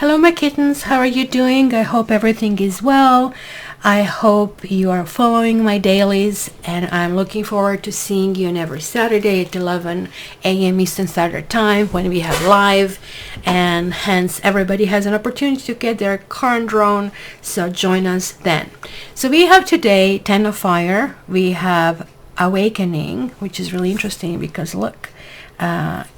Hello, my kittens. How are you doing? I hope everything is well. I hope you are following my dailies, and I'm looking forward to seeing you on every Saturday at 11 a.m. Eastern Standard Time when we have live, and hence everybody has an opportunity to get their current drone, so join us then. So we have today 10 of Fire. We have Awakening, which is really interesting because look,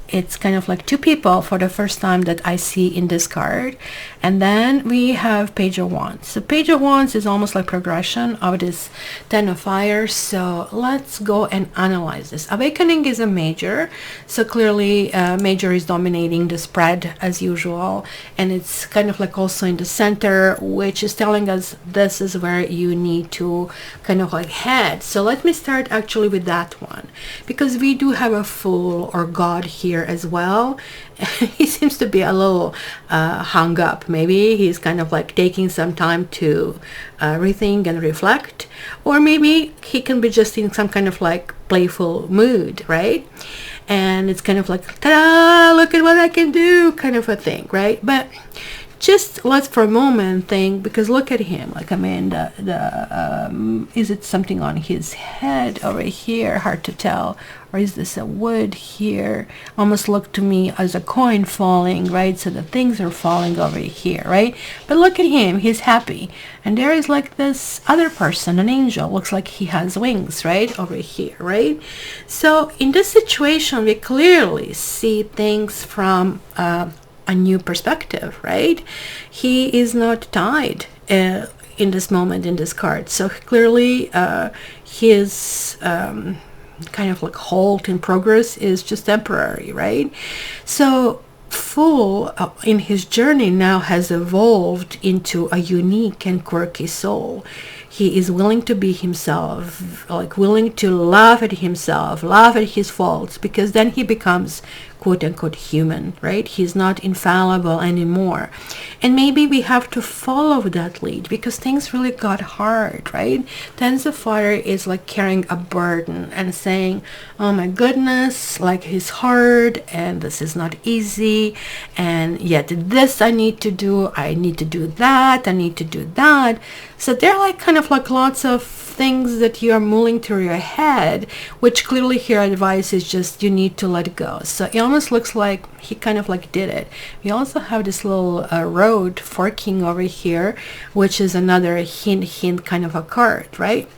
it's kind of like two people for the first time that I see in this card. And then we have Page of Wands. So Page of Wands is almost like progression of this 10 of Fire. So let's go and analyze this. Awakening is a major. So clearly major is dominating the spread as usual. And it's kind of like also in the center, which is telling us this is where you need to kind of like head. So let me start actually with that one, because we do have a Fool or God here as well. He seems to be a little hung up. Maybe he's kind of like taking some time to rethink and reflect, or maybe he can be just in some kind of like playful mood, right? And it's kind of like, ta-da, look at what I can do kind of a thing, right? But just let's for a moment think, because look at him, like, I mean, is it something on his head over here? Hard to tell. Or is this a wood here? Almost look to me as a coin falling, right? So the things are falling over here, right? But look at him, he's happy. And there is like this other person, an angel, looks like he has wings, right? Over here, right? So in this situation, we clearly see things from a new perspective, right? He is not tied in this moment in this card. So clearly his kind of like halt in progress is just temporary, right? So Fool in his journey now has evolved into a unique and quirky soul. He is willing to be himself, like willing to laugh at himself, laugh at his faults, because then he becomes quote unquote human, right? He's not infallible anymore. And maybe we have to follow that lead because things really got hard, right? Tens of Fire is like carrying a burden and saying, oh my goodness, like it's hard and this is not easy, and yet this I need to do that, I need to do that. So they're like kind of like lots of things that you are mulling through your head, which clearly here advice is just you need to let go. So it almost looks like he kind of like did it. We also have this little road forking over here, which is another hint kind of a card, right?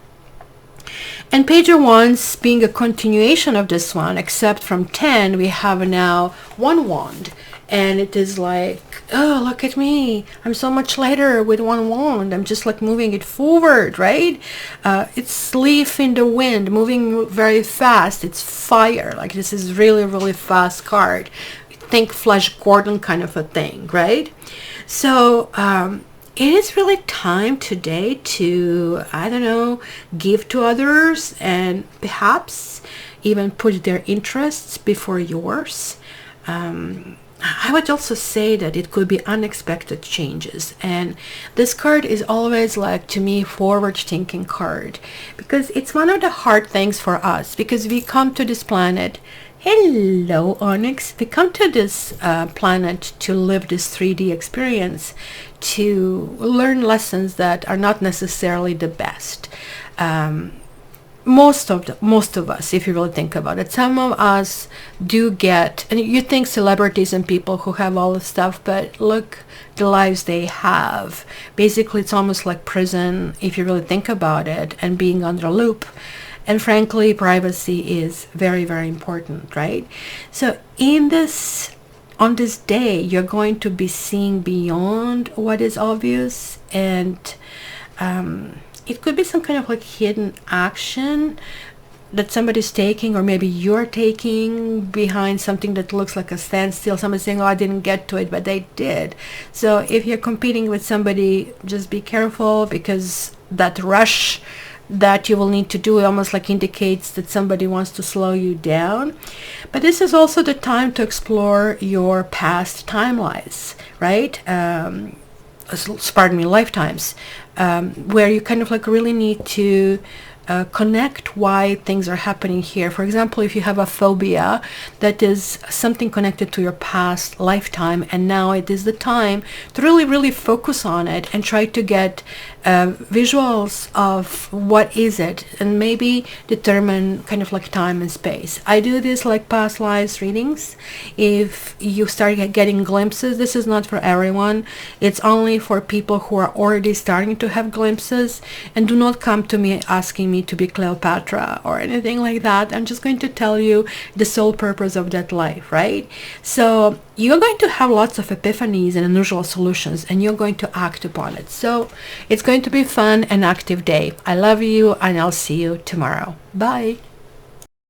And Page of Wands being a continuation of this one, except from 10 we have now one wand, and it is like, oh, look at me, I'm so much later with one wand, I'm just like moving it forward, right? It's leaf in the wind, moving very fast. It's fire, like this is really fast card. Think Flash Gordon kind of a thing, right? So it is really time today to, I don't know, give to others and perhaps even put their interests before yours. I would also say that it could be unexpected changes, and this card is always like, to me, forward thinking card, because it's one of the hard things for us, because we come to this planet, hello Onyx, we come to this planet to live this 3D experience, to learn lessons that are not necessarily the best. Most of us, if you really think about it, some of us do get, and you think celebrities and people who have all this stuff, but look the lives they have. Basically it's almost like prison if you really think about it, and being under loop. And frankly, privacy is very important, right? So on this day, you're going to be seeing beyond what is obvious, and it could be some kind of like hidden action that somebody's taking, or maybe you're taking behind something that looks like a standstill. Somebody's saying, oh, I didn't get to it, but they did. So if you're competing with somebody, just be careful, because that rush that you will need to do almost like indicates that somebody wants to slow you down. But this is also the time to explore your past timelines, right? Pardon me, lifetimes, where you kind of like really need to connect why things are happening here. For example, if you have a phobia that is something connected to your past lifetime, and now it is the time to really, really focus on it and try to get visuals of what is it, and maybe determine kind of like time and space. I do this like past lives readings. If you start getting glimpses, this is not for everyone. It's only for people who are already starting to have glimpses. And do not come to me asking me to be Cleopatra or anything like that. I'm just going to tell you the sole purpose of that life, right? So you're going to have lots of epiphanies and unusual solutions, and you're going to act upon it. So it's going to be fun and active day. I love you, and I'll see you tomorrow. Bye.